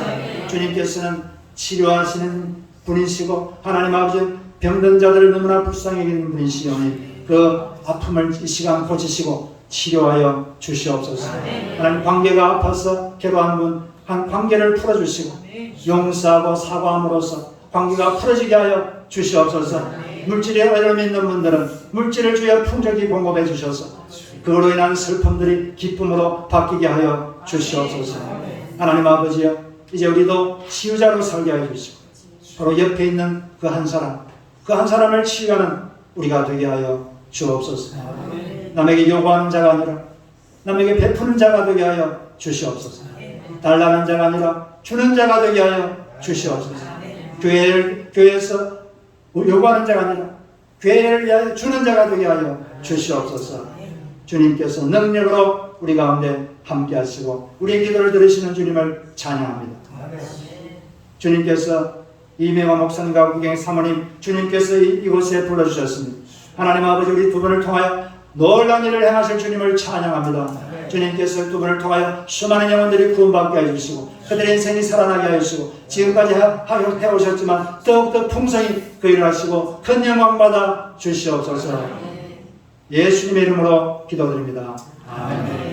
주님께서는 치료하시는 분이시고 하나님 아버지 병든 자들을 너무나 불쌍히 여기는 분이시오니 그 아픔을 이 시간 고치시고 치료하여 주시옵소서. 하나님 관계가 아파서 괴로운 분 관계를 풀어주시고 용서하고 사과함으로써 관계가 풀어지게 하여 주시옵소서. 물질에 어려움이 있는 분들은 물질을 주여 풍족히 공급해 주셔서 그로 인한 슬픔들이 기쁨으로 바뀌게 하여 주시옵소서. 하나님 아버지여 이제 우리도 치유자로 살게 하여 주시고 바로 옆에 있는 그 한 사람을 치유하는 우리가 되게 하여 주옵소서. 남에게 요구하는 자가 아니라 남에게 베푸는 자가 되게 하여 주시옵소서. 달라는 자가 아니라 주는 자가 되게 하여 주시옵소서. 교회에서 요구하는 자가 아니라 교회를 위하여 주는 자가 되게 하여 주시옵소서. 주님께서 능력으로 우리 가운데 함께 하시고 우리의 기도를 들으시는 주님을 찬양합니다. 주님께서 이명화 목사님과 구경의 사모님 주님께서 이곳에 불러주셨습니다. 하나님 아버지 우리 두 분을 통하여 놀라운 일을 행하실 주님을 찬양합니다. 주님께서 두 분을 통하여 수많은 영혼들이 구원받게 해주시고 그들의 인생이 살아나게 해주시고 지금까지 해오셨지만 더욱더 풍성히 그 일을 하시고 큰 영광 받아 주시옵소서. 예수님의 이름으로 기도드립니다. 아멘.